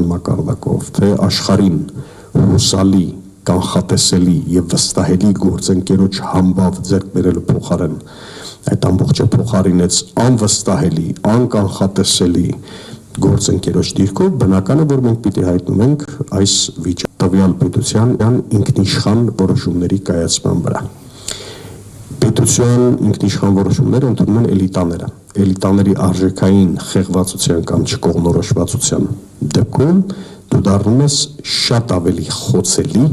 ազգային մակարդակով, թե աշխարհին հուսալի, կանխատեսելի եւ վստահելի գործընկերոջ համբավ ձեռք բերելու փոխարեն այդ ամբողջը փոխարինեց անվստահելի, անկանխատեսելի գործընկերոջ դիրքով, բնական է, որ մենք պիտի հայտնում ենք այս տվյալ պետության ինքնիշխան որոշումների կայացման վրա։ Պետության ինքնիշխան որոշումները ընդունում են էլիտաները։ Էլիտաների արժեքային խեղվածության կամ չկողմնորոշվածության դեպքում դու դառնում ես շատ ավելի խոցելի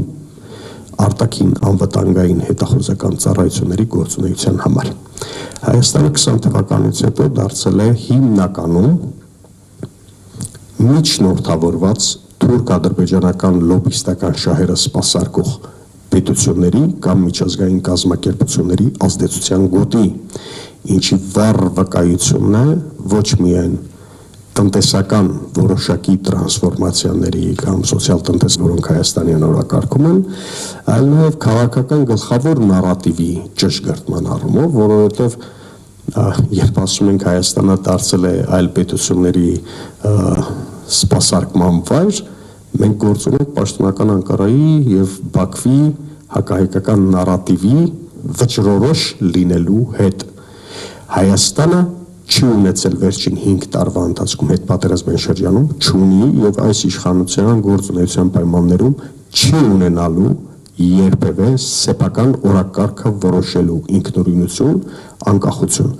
արտաքին անվտանգային հետախուզական ծառայությունների գործունեության համար։ Հայաստանը 20 թվականից հետո դարձել է հիմնականում միջնորդավորված թուրք-ադրբեջանական լոբիստական շահերը սպասարկող պետությունների կամ միջազգային կազմակերպությունների ազդեցության գոտի, ինչի վառ վկայությունն է ոչ միայն տնտեսական որոշակի տրանսֆորմացիաների կամ սոցիալ-տնտեսական, որոնք Հայաստանյան օրակարգում են, այլ նաև քաղաքական գլխավոր նարատիվի ճշգրտման առումով, որովհետև երբ ասում ենք Հայաստանը դարձել է այլ պետությունների սպասարկման վայր, մենք գործում ենք պաշտոնական Անկարայի եւ Բաքվի հակահայկական նարատիվի վճռորոշ լինելու հետ։ Հայաստանը չի ունեցել վերջին 5 տարվա ընթացքում հետպատերազմային շրջանում, չունի եւ այս իշխանության գործունեության պայմաններում չի ունենալու երբևէ սեփական օրակարգը որոշելու ինքնուրույնություն, անկախություն։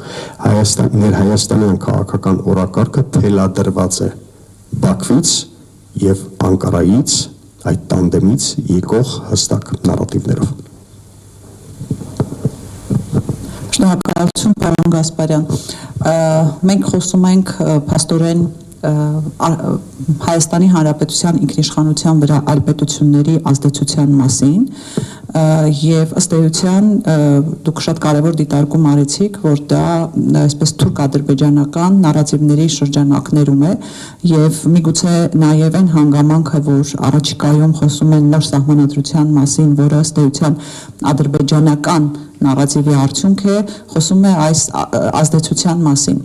Հայաստանյան քաղաքական օրակարգը թելադրված է Բաքվից եւ Անկարայից, այդ տանդեմից եկող հստակ նարատիվներով։ Շնորհակալություն, պարոն Գասպարյան։ Մենք խոսում ենք փաստորեն Հայաստանի Հանրապետության ինքնիշխանության վրա այլ պետությունների ազդեցության մասին եւ ըստ էության դուք շատ կարեւոր դիտարկում արեցիք, որ դա այսպես թուրք-ադրբեջանական նարատիվների շրջանակներում է եւ միգուցե նաեւ այն հանգամանքը, որ առաջիկայում խոսում են նոր սահմանադրության մասին, որը ըստ էության ադրբեջանական նարատիվի արդյունք է, խոսում է այս ազդեցության մասին,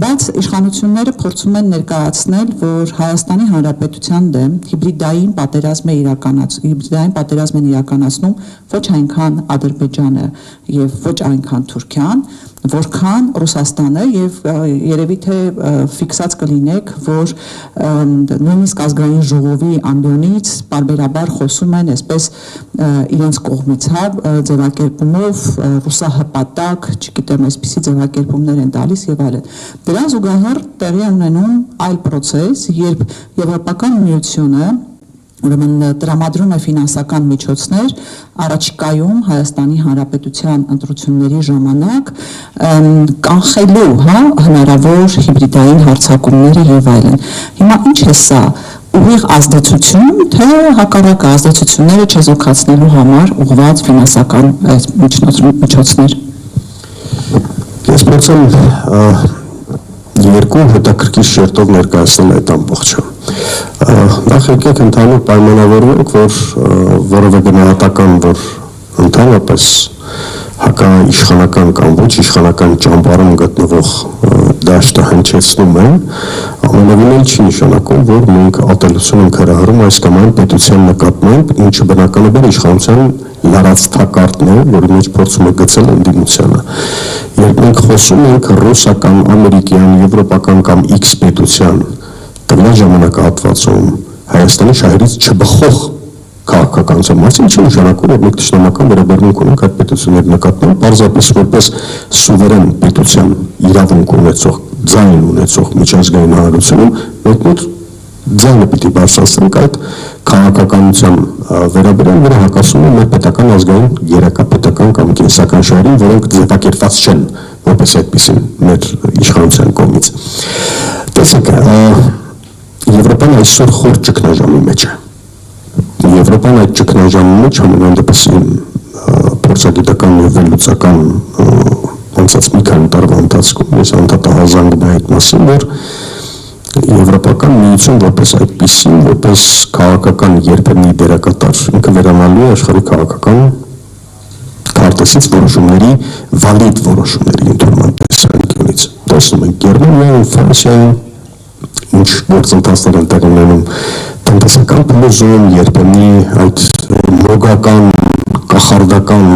բայց իշխանությունները փորձում են ներկայացնել, որ Հայաստանի Հանրապետության դեմ հիբրիդային պատերազմ են իրականացնում ոչ այնքան Ադրբեջանը եւ ոչ այնքան Թուրքիան, որքան Ռուսաստանը եւ երևի թե ֆիքսած կլինեք, որ նույնիսկ ազգային ժողովի ամբիոնից բարբերաբար խոսում են այսպես իրենց կողմից ձևակերպումով ռուսահպատակ, չգիտեմ, այսպիսի ձևակերպումներ են տալիս եւ այլն։ Դրան զուգահեռ տեղի ունենում այլ process, երբ Եվրոպական միությունը ուրեմն տրամադրում է ֆինանսական միջոցներ առաջիկայում Հայաստանի Հանրապետության ընտրությունների ժամանակ կանխելու հնարավոր հիբրիդային հարձակումները եւ այլն։ Հիմա ինչ է սա, ուղիղ ազդեցություն, թե հակառակ ազդեցությունները չեզոքացնելու համար ուղղված ֆինանսական միջոցներ։ Ես փորձեմ երկու հետաքրքիր շերտով ներկայացնել այդ ամբողջը։ Նախ եկեք ընդհանուր պայմանավորվենք, որ որևէ գնահատական, որ ընդհանրապես հակաիշխանական կամ ոչ իշխանական ճամբարում գտնվող դաշտը հնչեցնում է, ամենևին չի նշանակում, որ մենք ատելություն ենք հրահրում այս կամ այն պետության նկատմամբ, ինչը բնականաբար իշխանության լարած թակարդն է, որի մեջ փորձում է գցել ընդդիմությանը։ Երբ մենք խոսում ենք ռուսական, ամերիկյան, եվրոպական կամ X պետության տվյալ ժամանակահատվածում Հայաստանի շահերից չբխող քաղաքականության մասին, չի նշանակում, որ մենք ճշտամական վերաբերմունք ունենք այդ պետությունների նկատմամբ, պարզապես որպես սուվերեն պետության իրավունք ունեցող, ձայն ունեցող միջազգային հանրությունում, մենք ձայնը պիտի բարձրացնենք այդ քաղաքականության վերաբերյալ, որը հակասում է մեր պետական ազգային երակապետական կամ կենսական շահերին, որոնք ձևակերպված չեն որպես այդպիսին մեր իշխանության կողմից։ Տեսեք, Եվրոպան այսօր խոր ճգնաժամի մեջ է։ Եվրոպան այդ ճգնաժամի մեջ ամենայն դեպս փորձագիտական եւ վերլուծական անցած մի քանի տարվա ընթացքում ես անդադահազանգում եմ այդ մասին, որ Եվրոպական միություն որպես այդպիսին, որպես քաղաքական երբեմնի դերակատար, ինքը վերանալու է աշխարհի քաղաքական քարտեզից որոշումների, վալիդ որոշումների ընդունման տեսանկյունից։ Տեսնում ենք Գերմանիայում, Ֆրանսիայում, ինչ գործընթացներ են տեղի ունենում կամ փլուզում երբեմն այդ մոգական կախարդական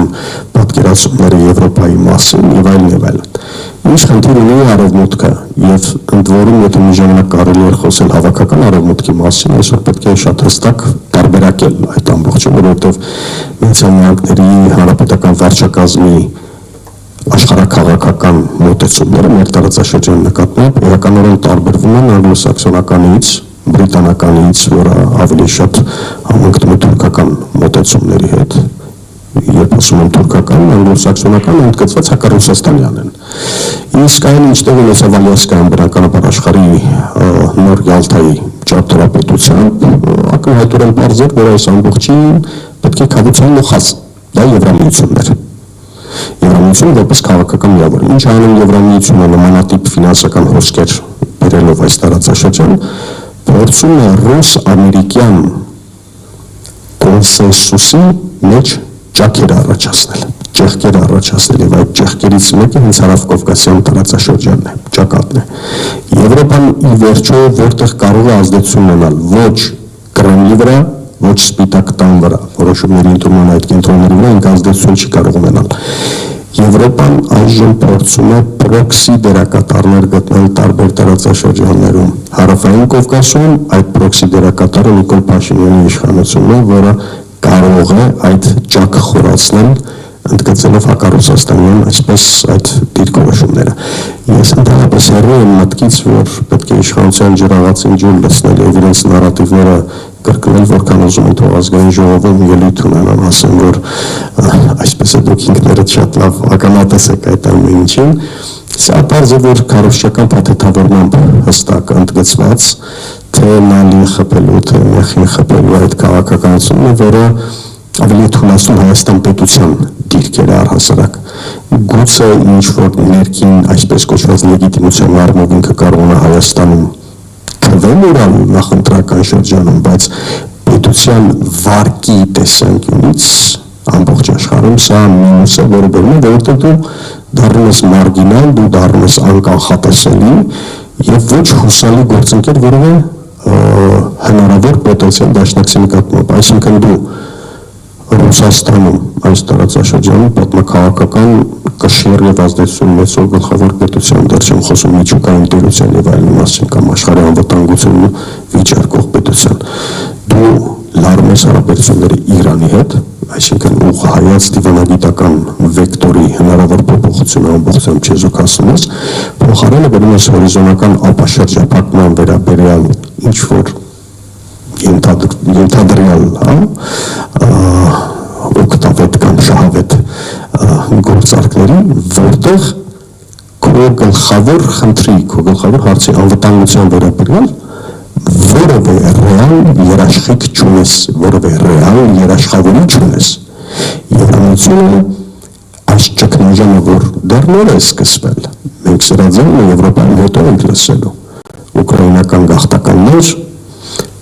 պատկերացումները Եվրոպայի մասին եւ այլն։ Ինչ խնդիր ունի արևմուտքը եւ ընդ որում եթե մի ժամանակ կարելի էր խոսել հավաքական արևմուտքի մասին, այսօր պետք է շատ հստակ տարբերակել այդ ամբողջը, որովհետեւ Միացյալ Հանրապետական վարչակազմի աշխարհաքաղաքական մոտեցումները մեր տարածաշրջանի նկատմամբ իրականորեն տարբերվում են անգլոսաքսոնականից, բրիտանականից, որը ավելի շատ համընկնում է թուրքական մոտեցումների հետ։ Երբ ասում են թուրքական, անգլոսաքսոնական ընդգծված հակառուսաստանյան են։ Իսկ այն ինչտեղ ունեցավ Ալյասկան բնականաբար աշխարհի նոր Յալթայի ճարտարապետությամբ ակնհայտորեն պարզ էր, որ այս ամբողջին պետք է քավության նոխած, դա Եվրամիությունն էր։ Եվրամիությունը որպես քաղաքական միավոր։ Ինչ անում Եվրամիությունը նմանատիպ ֆինանսական հոսքեր բերելով այս տարածաշրջան, փորձում է ռուս-ամերիկյան կոնսենսուսի մեջ ճաքեր առաջացնել, ճեղքեր առաջացնել եւ այդ ճեղքերից մեկը հենց հարավկովկասյան տարածաշրջանն է, ճակատն է։ Եվրոպան ի վերջո որտեղ կարող է ազդեցություն ունենալ ոչ Կրեմլի վրա, ոչ Սպիտակ տան վրա, որոշումների ընդունման այդ կենտրոնների վրա ինք ազդեցություն չի կարող ունենալ։ Եվրոպան այժմ փորձում է պրոքսի դերակատարներ գտնել տարբեր տարածաշրջաններում։ Հարավային Կովկասում այդ պրոքսի դերակատարը Նիկոլ Փաշինյանի իշխանությունն է, որը կարող է այդ ճակը խորացնել, ընդգծելով հակառուսաստանյան այսպես այդ դիրքորոշումները։ Ես ընդհանրապես հեռու եմ մտքից, որ պետք է իշխանության ջրաղացին ջուր լցնել եւ իրենց նարատիվները կրկնել, որքան ուզում են թող ազգային ժողովում ելույթ ունենան, ասեն, որ այսպես է դուք ինքներդ շատ լավ ականատես եք այդ ամեն ինչին։ Սա պարզ է, որ քարոզչական փաթեթավորմամբ հստակ ընդգծված թե նալի խփելու, թե մեխին խփելու այդ քաղաքականությունն է, որը ավելի թույլատում Հայաստան պետության դիրքերը առհասարակ։ Գուցե ինչ-որ ներքին այսպես կոչված լեգիտիմության առումով ինքը կարող է Հայաստանում քվել ունենալ նախընտրական շրջանում, բայց պետության վարկի տեսանկյունից ամբողջ աշխարհում սա մինուս է, որը բերում է, որովհետև դու դառնում ես մարգինալ, դու դառնում ես անկանխատեսելի եւ ոչ հուսալի գործընկեր, որը հնարավոր պոտենցիալ դաշնակցի նկատմամբ, այսինքն դու Ռուսաստանում այս տարածաշրջանում պատմաքաղաքական կշիռ եւ ազդեցություն ունեցող գլխավոր պետության, դեռ չեմ խոսում միջուկային տերության եւ այլն մասին կամ աշխարհի անվտանգությունը վիճարկող պետության։ Դու լարում ես հարաբերությունները Իրանի հետ, այսինքն ուղղահայաց դիվանագիտական վեկտորի հնարավոր փոփոխությունը ամբողջությամբ չեզոքացնում ես, փոխարենը բերում ես հորիզոնական ապաշրջափակման վերաբերյալ ինչ-որ ենթադրյալ օգտավետ կամ շահավետ գործարքների, որտեղ քո գլխավոր խնդրի, քո գլխավոր հարցի անվտանգության վերաբերյալ որևէ ռեալ երաշխիք չունես, որևէ ռեալ երաշխավորի չունես։ Եվրամիությունը այս ճգնաժամը, որ դեռ նոր է սկսվել, մենք սրաձայնը Եվրոպայում հետո ենք լսելու, ուկրաինական գաղթականներ,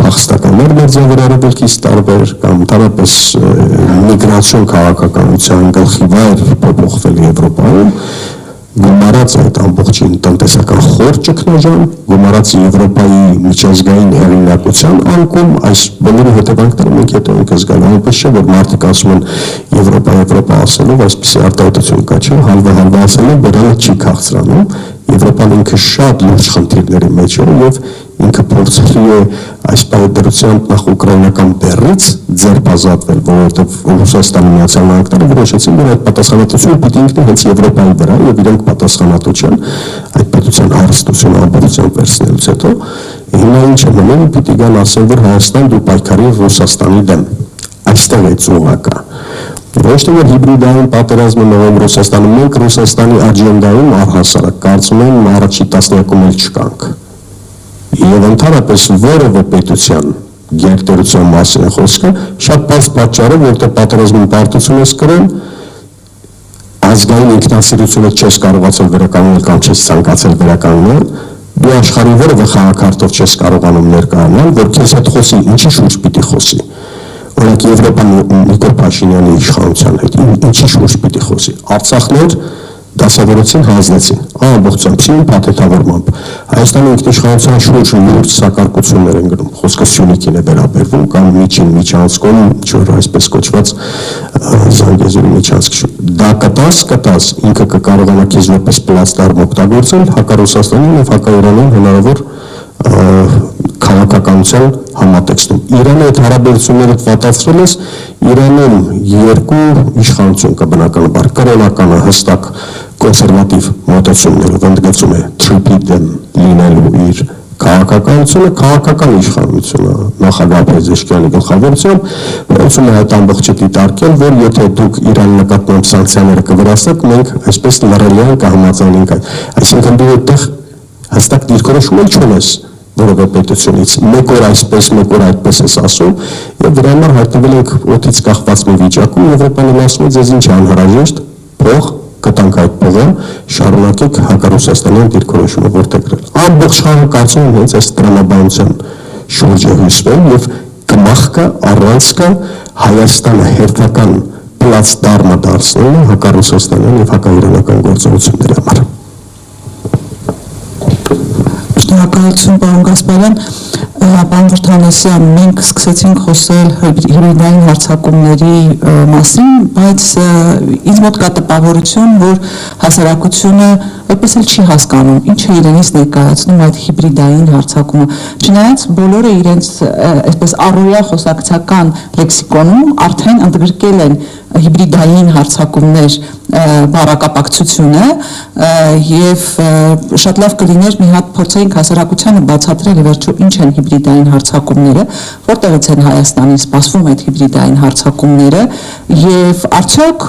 փախստականներ մեր ձևերարվելքից տարբեր կամ տարապես միգրացիոն քաղաքականության գլխի վայր փոփոխվել Եվրոպայում, գումարած այդ ամբողջին տնտեսական խոր ճգնաժամ, գումարած Եվրոպայի միջազգային հեղինակության անկում, այս բոլորի հետևանքները մենք հետո ենք զգալու, այնպես չէ, որ մարդիկ ասում են Եվրոպա ասելով, այսպիսի արտահայտություն կա, չէ, հալվա ասելով, բերանը չի քաղցրանում, Եվրոպան ինքը շատ լուրջ խնդիրների մեջ է եւ ինքը փորձի է այս պայմանությամբ նախ ուկրաինական բեռից ձերբազատվել, որովհետեւ Ռուսաստանի Միացյալ Նահանգները որոշեցին, որ այդ պատասխանատվությունը պիտի ինքնին հենց Եվրոպայի վրա եւ իրենք պատասխանատու չեն այդ պետության հարստությունը ամբողջությամբ վերցնելուց հետո հիմա ինչ է մնում, պիտի գան ասեն, որ Հայաստան դու պայքարի Ռուսաստանի դեմ։ Այստեղ է ծուղակը։ Ոչ թե որ հիբրիդային պատերազմը նոր Ռուսաստանում, մենք Ռուսաստանի աջենդայում առհասարակ կարծում եմ առաջի տասնյակում էլ չկանք։ Եվ ընդհանրապես որևէ պետության գերտերության մասին է խոսքը, շատ բարձ պատճառը, որտեղ պատերազմում պարտություն ես կրել, ազգային ինքնասիրությունը չես կարողացել վերականգնել կամ չես ցանկացել վերականգնել, դու աշխարհի որևէ խաղակարգով չես կարողանում ներկայանալ, որ քեզ հետ խոսի, ինչի շուրջ պիտի խոսի։ Օրինակ Եվրոպան Նիկոլ Փաշինյանի իշխանության հետ ինչի շուրջ պիտի խոսի։ Արցախներ դասավորեցին, հանձնեցին ամբողջությամբ փաթեթավորմամբ Հայաստանի ինքնիշխանության շուրջ լուրջ սակարկություններ են գնում, խոսքը Սյունիքին է վերաբերվում կամ միջանցքում, ինչ-որ այսպես կոչված Զանգեզուրի միջանցք, դա կտաս ինքը կկարողանա քեզ որպես պլատֆորմ օգտագործել հակառուսաստանին եւ հակաիրանին հնարավոր քաղաքականության համատեքստում։ Իրանի այդ հարաբերությունները վատացրել ես, Իրանում երկու իշխանություն կա բնականաբար, կրոնականը հստակ կոնսերվատիվ մոտեցումներով ընդգծում է Թրիպիդեն լինելու իր քաղաքականությունը, քաղաքական իշխանությունը նախագահ Փեզեշկյանի գլխավորությամբ փորձում է այդ ամբողջը դիտարկել, որ եթե դուք Իրանի նկատմամբ սանկցիաները կվերացնեք, մենք այսպես լրելիան կհամաձայնենք այդ։ Այսինքն դու այդտեղ հստակ դիրքորոշում չունես որևէ պետությունից, մեկ օր այսպես, մեկ օր այդպես ես ասում, եւ դրա համար հայտնվել ենք օդից կախված մի վիճակում, Եվրոպան ասում է ձեզ ինչ անհրաժեշտ, փող կտանք այդ փողը, շարունակեք հակառուսաստանյան դիրքորոշումը որտեղ գրել։ Ամբողջ խաղը կարծում եմ հենց այս տրամաբանության շուրջ է հյուսվել եւ կմախքը առանցքը Հայաստանը հերթական պլատֆորմ դարձնելը հակառուսաստանյան եւ հակաիրանական գործողությունների համար։ Շնորհակալություն պարոն Գասպարյան, պարոն Վրդանեսյան, մենք սկսեցինք խոսել հիբրիդային հարձակումների մասին, բայց ինձ մոտ կա տպավորություն, որ հասարակությունը այդպես էլ չի հասկանում, ինչ է իրենից ներկայացնում այդ հիբրիդային հարձակումը։ Չնայած բոլորը իրենց այսպես առօրյա խոսակցական լեքսիկոնում արդեն ընդգրկել են հիբրիդային հարձակումներ բառակապակցությունը եւ շատ լավ կլիներ մի հատ փորձենք հասարակությանը բացատրել վերջո ինչ են հիբրիդային հարձակումները, որտեղից են Հայաստանին սպասվում այդ հիբրիդային հարձակումները եւ արդյոք